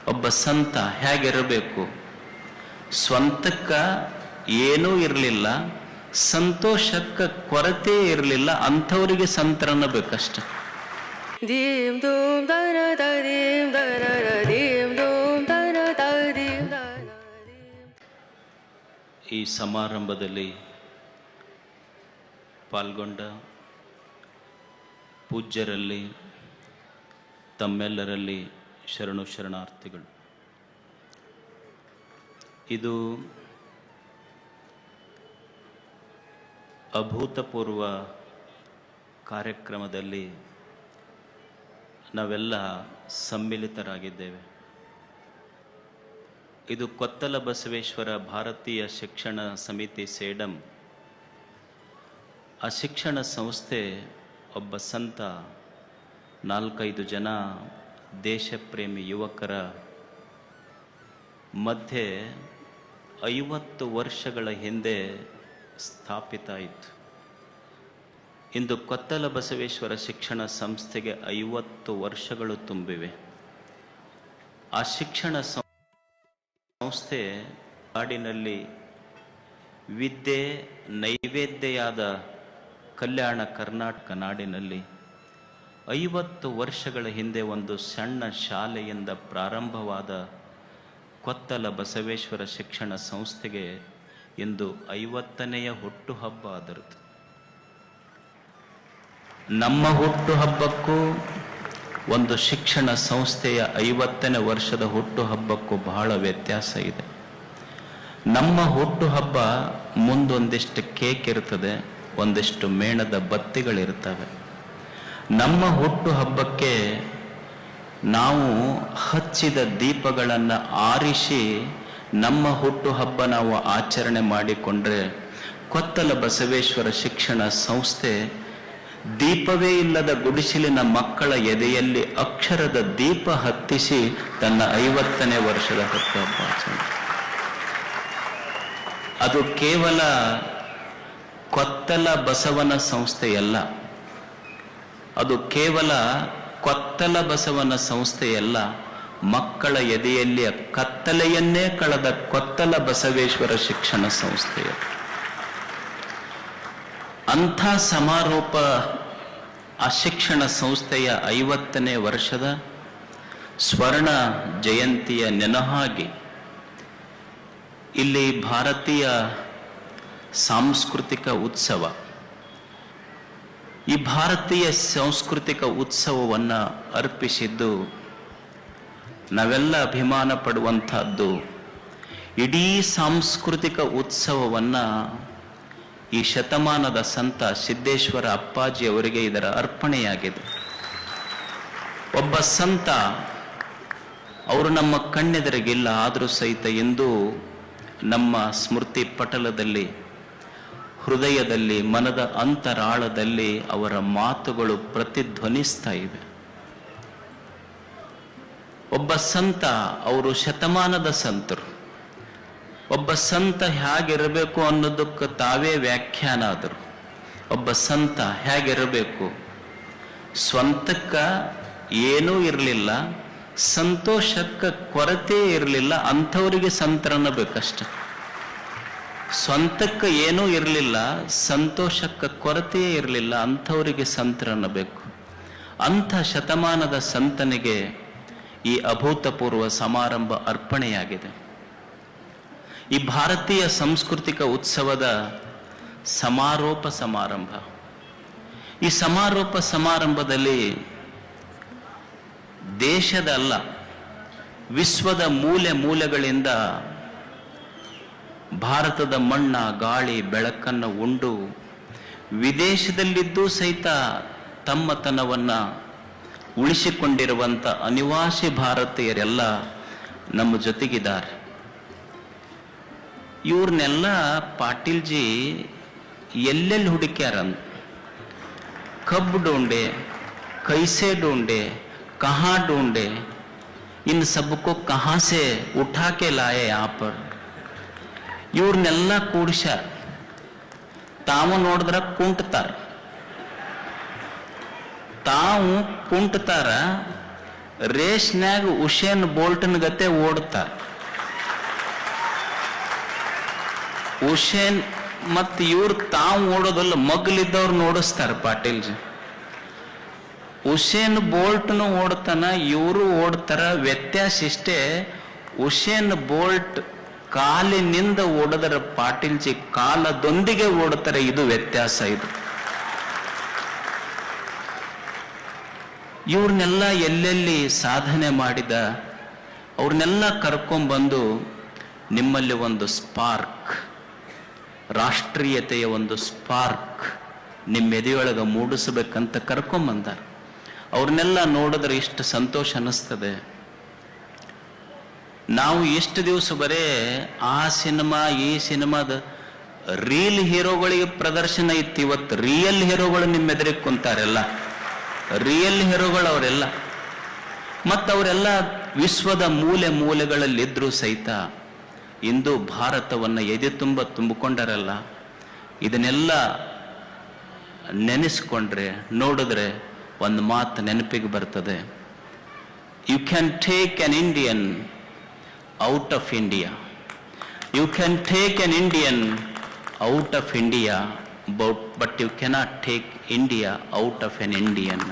ಒಬ್ಬ ಸಂತ ಹೇಗಿರಬೇಕು? ಸ್ವಂತಕ್ಕ ಏನೂ ಇರಲಿಲ್ಲ, ಸಂತೋಷಕ್ಕೆ ಕೊರತೆ ಇರಲಿಲ್ಲ, ಅಂಥವರಿಗೆ ಸಂತರನ್ನ ಬೇಕಷ್ಟೆ. ಈ ಸಮಾರಂಭದಲ್ಲಿ ಪಾಲ್ಗೊಂಡ ಪೂಜ್ಯರಲ್ಲಿ ತಮ್ಮೆಲ್ಲರಲ್ಲಿ ಶರಣು ಶರಣಾರ್ಥಿಗಳು. ಇದು ಅಭೂತಪೂರ್ವ ಕಾರ್ಯಕ್ರಮದಲ್ಲಿ ನಾವೆಲ್ಲ ಸಮ್ಮಿಲಿತರಾಗಿದ್ದೇವೆ. ಇದು ಕೊತ್ತಲ ಬಸವೇಶ್ವರ ಭಾರತೀಯ ಶಿಕ್ಷಣ ಸಮಿತಿ ಸೇಡಂ. ಆ ಶಿಕ್ಷಣ ಸಂಸ್ಥೆ ಒಬ್ಬ ಸಂತ, 4-5 ಜನ ದೇಶಪ್ರೇಮಿ ಯುವಕರ ಮಧ್ಯೆ 50 ವರ್ಷಗಳ ಹಿಂದೆ ಸ್ಥಾಪಿತ ಆಯಿತು. ಇಂದು ಕೊತ್ತಲ ಬಸವೇಶ್ವರ ಶಿಕ್ಷಣ ಸಂಸ್ಥೆಗೆ 50 ವರ್ಷಗಳು ತುಂಬಿವೆ. ಆ ಶಿಕ್ಷಣ ಸಂಸ್ಥೆ ನಾಡಿನಲ್ಲಿ ವಿದ್ಯೆ ನೈವೇದ್ಯವಾದ ಕಲ್ಯಾಣ ಕರ್ನಾಟಕ ನಾಡಿನಲ್ಲಿ 50 ವರ್ಷಗಳ ಹಿಂದೆ ಒಂದು ಸಣ್ಣ ಶಾಲೆಯಿಂದ ಪ್ರಾರಂಭವಾದ ಕೊತ್ತಲ ಬಸವೇಶ್ವರ ಶಿಕ್ಷಣ ಸಂಸ್ಥೆಗೆ ಇಂದು 50ನೇ ಹುಟ್ಟುಹಬ್ಬ ಅದರದ್ದು. ನಮ್ಮ ಹುಟ್ಟುಹಬ್ಬಕ್ಕೂ ಒಂದು ಶಿಕ್ಷಣ ಸಂಸ್ಥೆಯ 50ನೇ ವರ್ಷದ ಹುಟ್ಟುಹಬ್ಬಕ್ಕೂ ಬಹಳ ವ್ಯತ್ಯಾಸ ಇದೆ. ನಮ್ಮ ಹುಟ್ಟುಹಬ್ಬ ಮುಂದೊಂದಿಷ್ಟು ಕೇಕ್ ಇರ್ತದೆ, ಒಂದಿಷ್ಟು ಮೇಣದ ಬತ್ತಿಗಳಿರ್ತವೆ. ನಮ್ಮ ಹುಟ್ಟುಹಬ್ಬಕ್ಕೆ ನಾವು ಹಚ್ಚಿದ ದೀಪಗಳನ್ನು ಆರಿಸಿ ನಮ್ಮ ಹುಟ್ಟುಹಬ್ಬ ನಾವು ಆಚರಣೆ ಮಾಡಿಕೊಂಡ್ರೆ, ಕೊತ್ತಲ ಬಸವೇಶ್ವರ ಶಿಕ್ಷಣ ಸಂಸ್ಥೆ ದೀಪವೇ ಇಲ್ಲದ ಗುಡಿಸಲಿನ ಮಕ್ಕಳ ಎದೆಯಲ್ಲಿ ಅಕ್ಷರದ ದೀಪ ಹತ್ತಿಸಿ ತನ್ನ 50ನೇ ವರ್ಷದ ಹುಟ್ಟುಹಬ್ಬ ಆಚರಣೆ. ಅದು ಕೇವಲ ಕೊತ್ತಲ ಬಸವನ ಸಂಸ್ಥೆಯಲ್ಲ, ಅದು ಕೇವಲ ಕೊತ್ತಲ ಬಸವನ ಸಂಸ್ಥೆಯಲ್ಲ, ಮಕ್ಕಳ ಎದೆಯಲ್ಲಿ ಕತ್ತಲೆಯನ್ನೇ ಕಳೆದ ಕೊತ್ತಲ ಬಸವೇಶ್ವರ ಶಿಕ್ಷಣ ಸಂಸ್ಥೆಯ ಅಂಥ ಸಮಾರೋಪ ಆ ಶಿಕ್ಷಣ ಸಂಸ್ಥೆಯ 50ನೇ ವರ್ಷದ ಸ್ವರ್ಣ ಜಯಂತಿಯ ನೆನಹಾಗಿ ಇಲ್ಲಿ ಭಾರತೀಯ ಸಾಂಸ್ಕೃತಿಕ ಉತ್ಸವ, ಈ ಭಾರತೀಯ ಸಾಂಸ್ಕೃತಿಕ ಉತ್ಸವವನ್ನು ಅರ್ಪಿಸಿದ್ದು ನಾವೆಲ್ಲ ಅಭಿಮಾನ ಪಡುವಂಥದ್ದು. ಇಡೀ ಸಾಂಸ್ಕೃತಿಕ ಉತ್ಸವವನ್ನು ಈ ಶತಮಾನದ ಸಂತ ಸಿದ್ದೇಶ್ವರ ಅಪ್ಪಾಜಿ ಅವರಿಗೆ ಇದರ ಅರ್ಪಣೆಯಾಗಿದೆ. ಒಬ್ಬ ಸಂತ, ಅವರು ನಮ್ಮ ಕಣ್ಣೆದುರಿಗಿಲ್ಲ, ಆದರೂ ಸಹಿತ ಎಂದು ನಮ್ಮ ಸ್ಮೃತಿ ಪಟಲದಲ್ಲಿ, ಹೃದಯದಲ್ಲಿ, ಮನದ ಅಂತರಾಳದಲ್ಲಿ ಅವರ ಮಾತುಗಳು ಪ್ರತಿಧ್ವನಿಸ್ತಾ ಇವೆ. ಒಬ್ಬ ಸಂತ, ಅವರು ಶತಮಾನದ ಸಂತರು. ಒಬ್ಬ ಸಂತ ಹೇಗಿರಬೇಕು ಅನ್ನೋದಕ್ಕೆ ತಾವೇ ವ್ಯಾಖ್ಯಾನ ಆದರು. ಒಬ್ಬ ಸಂತ ಹೇಗಿರಬೇಕು? ಸ್ವಂತಕ್ಕ ಏನೂ ಇರಲಿಲ್ಲ, ಸಂತೋಷಕ್ಕೆ ಕೊರತೆ ಇರಲಿಲ್ಲ, ಅಂಥವರಿಗೆ ಸಂತರನ್ನ ಬೇಕಷ್ಟೆ. ಸ್ವಂತಕ್ಕೆ ಏನೂ ಇರಲಿಲ್ಲ, ಸಂತೋಷಕ್ಕೆ ಕೊರತೆಯೇ ಇರಲಿಲ್ಲ, ಅಂಥವರಿಗೆ ಸಂತರನ್ನ ಬೇಕು. ಅಂಥ ಶತಮಾನದ ಸಂತನಿಗೆ ಈ ಅಭೂತಪೂರ್ವ ಸಮಾರಂಭ ಅರ್ಪಣೆಯಾಗಿದೆ. ಈ ಭಾರತೀಯ ಸಾಂಸ್ಕೃತಿಕ ಉತ್ಸವದ ಸಮಾರೋಪ ಸಮಾರಂಭ. ಈ ಸಮಾರೋಪ ಸಮಾರಂಭದಲ್ಲಿ ದೇಶದ ಅಲ್ಲ, ವಿಶ್ವದ ಮೂಲೆ ಮೂಲೆಗಳಿಂದ ಭಾರತದ ಮಣ್ಣ, ಗಾಳಿ, ಬೆಳಕನ್ನು ಉಂಡು ವಿದೇಶದಲ್ಲಿದ್ದೂ ಸಹಿತ ತಮ್ಮತನವನ್ನು ಉಳಿಸಿಕೊಂಡಿರುವಂಥ ಅನಿವಾಸಿ ಭಾರತೀಯರೆಲ್ಲ ನಮ್ಮ ಜೊತೆಗಿದ್ದಾರೆ. ಇವ್ರನ್ನೆಲ್ಲ ಪಾಟೀಲ್ಜಿ ಎಲ್ಲೆಲ್ಲಿ ಹುಡುಕ್ಯಾರಂತ. ಕಬ್ಬು ढूंढे, कैसे ढूंढे, कहाँ ढूंढे, इन सबको कहाँ से उठा के लाए यहाँ पर. ಇವ್ರನ್ನೆಲ್ಲ ಕೂಡಿಸ್ಯಾರ. ತಾವು ನೋಡಿದ್ರ ಕುಂಟ್ತಾರ, ರೇಸ್ನ್ಯಾಗ ಉಸೇನ್ ಬೋಲ್ಟನ್ ಗತೆ ಓಡ್ತಾರ. ಉಸೇನ್ ಮತ್ತು ಇವ್ರು ತಾವು ಓಡೋದಲ್ಲ, ಮಗ್ಲಿದ್ದವ್ರು ನೋಡಿಸ್ತಾರೆ ಪಾಟೀಲ್ ಜಿ. ಉಸೇನ್ ಬೋಲ್ಟ್ನು ಓಡ್ತಾನ, ಇವರು ಓಡ್ತಾರ. ವ್ಯತ್ಯಾಸ ಇಷ್ಟೇ, ಉಸೇನ್ ಬೋಲ್ಟ್ ಕಾಲಿನಿಂದ ಓಡದರ ಪಾಟೀಲ್ ಜಿ ಕಾಲದೊಂದಿಗೆ ಓಡ್ತಾರೆ. ಇದು ವ್ಯತ್ಯಾಸ. ಇದು ಇವ್ರನ್ನೆಲ್ಲ ಎಲ್ಲೆಲ್ಲಿ ಸಾಧನೆ ಮಾಡಿದ ಅವ್ರನ್ನೆಲ್ಲ ಕರ್ಕೊಂಡ್ಬಂದು ನಿಮ್ಮಲ್ಲಿ ಒಂದು ಸ್ಪಾರ್ಕ್, ರಾಷ್ಟ್ರೀಯತೆಯ ಒಂದು ಸ್ಪಾರ್ಕ್ ನಿಮ್ಮ ಎದೆಯೊಳಗೆ ಮೂಡಿಸಬೇಕಂತ ಕರ್ಕೊಂಬಂದಾರ. ಅವ್ರನ್ನೆಲ್ಲ ನೋಡಿದ್ರೆ ಇಷ್ಟು ಸಂತೋಷ ಅನ್ನಿಸ್ತದೆ. ನಾವು ಇಷ್ಟು ದಿವಸ ಬರೇ ಆ ಸಿನಿಮಾ ಈ ಸಿನಿಮಾದ ರೀಲ್ ಹೀರೋಗಳಿಗೆ ಪ್ರದರ್ಶನ ಇತ್ತು. ಇವತ್ತು ರಿಯಲ್ ಹೀರೋಗಳು ನಿಮ್ಮ ಎದುರಿಗೆ ಕುಂತಾರೆಲ್ಲ. ರಿಯಲ್ ಹೀರೋಗಳು ಅವರೆಲ್ಲ. ಮತ್ತು ಅವರೆಲ್ಲ ವಿಶ್ವದ ಮೂಲೆ ಮೂಲೆಗಳಲ್ಲಿದ್ದರೂ ಸಹಿತ ಇಂದು ಭಾರತವನ್ನು ಎದೆ ತುಂಬಿಕೊಂಡರಲ್ಲ. ಇದನ್ನೆಲ್ಲ ನೆನೆಸ್ಕೊಂಡ್ರೆ ನೋಡಿದ್ರೆ ಒಂದು ಮಾತು ನೆನಪಿಗೆ ಬರ್ತದೆ. You can take an Indian out of India. You can take an Indian out of India, but you cannot take India out of an Indian.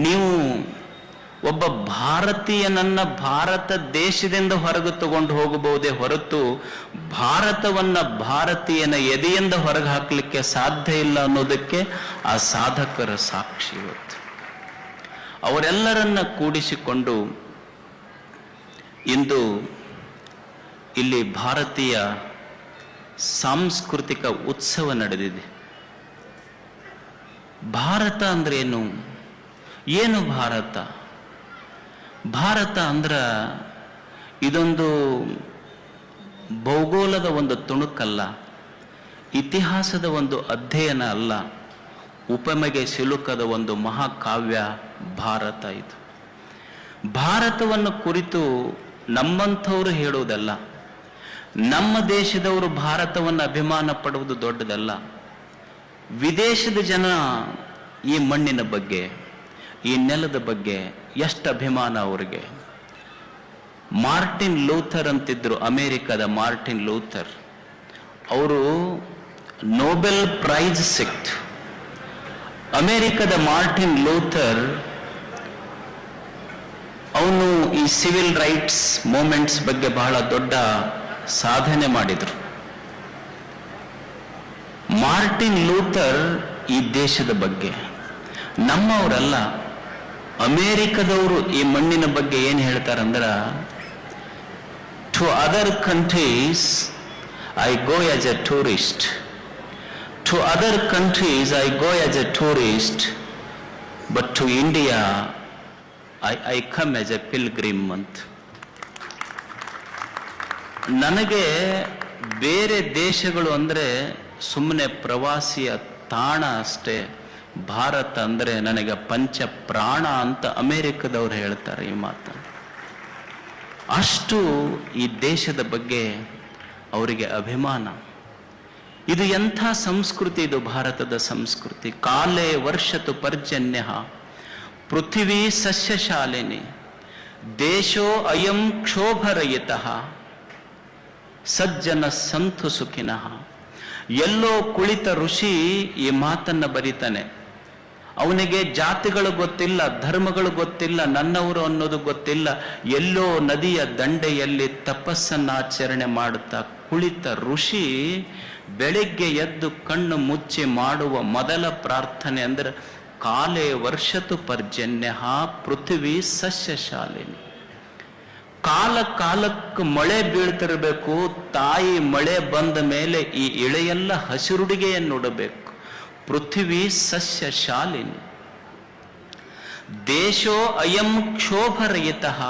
ನೀವು ಒಬ್ಬ ಭಾರತೀಯನನ್ನ ಭಾರತ ದೇಶದಿಂದ ಹೊರಗೆ ತಗೊಂಡು ಹೋಗಬಹುದೇ ಹೊರತು ಭಾರತವನ್ನ ಭಾರತೀಯನ ಎದೆಯಿಂದ ಹೊರಗೆ ಹಾಕಲಿಕ್ಕೆ ಸಾಧ್ಯ ಇಲ್ಲ ಅನ್ನೋದಕ್ಕೆ ಆ ಸಾಧಕರ ಸಾಕ್ಷಿ. ಇವತ್ತು ಅವರೆಲ್ಲರನ್ನ ಕೂಡಿಸಿಕೊಂಡು ಇಂದು ಇಲ್ಲಿ ಭಾರತೀಯ ಸಾಂಸ್ಕೃತಿಕ ಉತ್ಸವ ನಡೆದಿದೆ. ಭಾರತ ಅಂದ್ರೆ ಏನು? ಏನು ಭಾರತ? ಭಾರತ ಅಂದ್ರ ಇದೊಂದು ಭೌಗೋಳದ ಒಂದು ತುಣುಕಲ್ಲ, ಇತಿಹಾಸದ ಒಂದು ಅಧ್ಯಯನ ಅಲ್ಲ, ಉಪಮೆಗೆ ಸಿಲುಕದ ಒಂದು ಮಹಾಕಾವ್ಯ ಭಾರತ. ಇದು ಭಾರತವನ್ನು ಕುರಿತು ನಮ್ಮಂಥವ್ರು ಹೇಳುವುದಲ್ಲ, ನಮ್ಮ ದೇಶದವರು ಭಾರತವನ್ನು ಅಭಿಮಾನ ಪಡುವುದು ದೊಡ್ಡದಲ್ಲ. ವಿದೇಶದ ಜನ ಈ ಮಣ್ಣಿನ ಬಗ್ಗೆ, ಈ ನೆಲದ ಬಗ್ಗೆ ಎಷ್ಟು ಅಭಿಮಾನ ಅವರಿಗೆ. ಮಾರ್ಟಿನ್ ಲೂಥರ್ ಅಂತಿದ್ರು, ಅಮೆರಿಕದ ಮಾರ್ಟಿನ್ ಲೂಥರ್. ಅವರು ನೊಬೆಲ್ ಪ್ರೈಸ್ ಸಿಕ್ತು. ಅಮೆರಿಕದ ಮಾರ್ಟಿನ್ ಲೂಥರ್ ಅವನು ಈ ಸಿವಿಲ್ ರೈಟ್ಸ್ ಮೂವ್ಮೆಂಟ್ಸ್ ಬಗ್ಗೆ ಬಹಳ ದೊಡ್ಡ ಸಾಧನೆ ಮಾಡಿದರು. ಮಾರ್ಟಿನ್ ಲೂಥರ್ ಈ ದೇಶದ ಬಗ್ಗೆ, ನಮ್ಮವರಲ್ಲ, ಅಮೇರಿಕದವರು ಈ ಮಣ್ಣಿನ ಬಗ್ಗೆ ಏನು ಹೇಳ್ತಾರಂದ್ರ, to other countries I go as a tourist, to other countries I go as a tourist, but to India I come as a pilgrim ಅಂತ. ನನಗೆ ಬೇರೆ ದೇಶಗಳು ಅಂದರೆ ಸುಮ್ಮನೆ ಪ್ರವಾಸಿಯ ತಾಣ ಅಷ್ಟೇ, ಭಾರತ ಅಂದರೆ ನನಗೆ ಪಂಚ ಪ್ರಾಣ ಅಂತ ಅಮೆರಿಕದವ್ರು ಹೇಳ್ತಾರೆ ಈ ಮಾತನ್ನು. ಅಷ್ಟು ಈ ದೇಶದ ಬಗ್ಗೆ ಅವರಿಗೆ ಅಭಿಮಾನ. ಇದು ಎಂಥ ಸಂಸ್ಕೃತಿ, ಇದು ಭಾರತದ ಸಂಸ್ಕೃತಿ. ಕಾಲೇ ವರ್ಷತು ಪರ್ಜನ್ಯ ಪೃಥ್ವೀ ಸಸ್ಯಶಾಲಿನಿ ದೇಶೋ ಅಯಂ ಕ್ಷೋಭರಹಿತಃ ಸಜ್ಜನ ಸಂತು ಸುಖಿನಃ. ಎಲ್ಲೋ ಕುಳಿತ ಋಷಿ ಈ ಮಾತನ್ನ ಬರೀತಾನೆ. ಅವನಿಗೆ ಜಾತಿಗಳು ಗೊತ್ತಿಲ್ಲ, ಧರ್ಮಗಳು ಗೊತ್ತಿಲ್ಲ, ನನ್ನವರು ಅನ್ನೋದು ಗೊತ್ತಿಲ್ಲ. ಎಲ್ಲೋ ನದಿಯ ದಂಡೆಯಲ್ಲಿ ತಪಸ್ಸನ್ನಾಚರಣೆ ಮಾಡುತ್ತಾ ಕುಳಿತ ಋಷಿ ಬೆಳಿಗ್ಗೆ ಎದ್ದು ಕಣ್ಣು ಮುಚ್ಚಿ ಮಾಡುವ ಮೊದಲ ಪ್ರಾರ್ಥನೆ ಅಂದ್ರೆ ಕಾಲೇ ವರ್ಷತು ಪರ್ಜನ್ಯ ಪೃಥ್ವಿ ಸಸ್ಯಶಾಲಿನಿ. ಕಾಲ ಕಾಲಕ್ಕೆ ಮಳೆ ಬೀಳ್ತಿರ್ಬೇಕು. ತಾಯಿ ಮಳೆ ಬಂದ ಮೇಲೆ ಈ ಇಳೆಯೆಲ್ಲ ಹಸಿರುಡಿಗೆಯನ್ನುಡಬೇಕು. ಪೃಥ್ವಿ ಸಸ್ಯಶಾಲಿನಿ ದೇಶೋ ಅಯಂ ಕ್ಷೋಭರಹಿತಃ.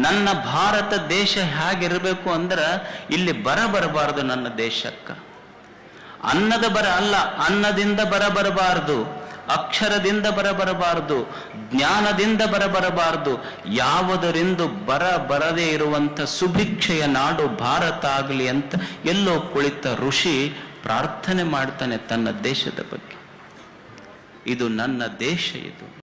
ನನ್ನ ಭಾರತ ದೇಶ ಹೇಗಿರಬೇಕು ಅಂದ್ರೆ ಇಲ್ಲಿ ಬರಬಾರದು. ನನ್ನ ದೇಶಕ್ಕೆ ಅನ್ನದ ಬರ ಅಲ್ಲ, ಅನ್ನದಿಂದ ಬರಬರಬಾರದು, ಅಕ್ಷರದಿಂದ ಬರಬರಬಾರದು, ಜ್ಞಾನದಿಂದ ಬರಬರಬಾರದು. ಯಾವುದರಿಂದ ಬರದೇ ಇರುವಂಥ ಸುಭಿಕ್ಷೆಯ ನಾಡು ಭಾರತ ಆಗಲಿ ಅಂತ ಎಲ್ಲೋ ಕುಳಿತ ಋಷಿ ಪ್ರಾರ್ಥನೆ ಮಾಡ್ತಾನೆ ತನ್ನ ದೇಶದ ಬಗ್ಗೆ. ಇದು ನನ್ನ ದೇಶ, ಇದು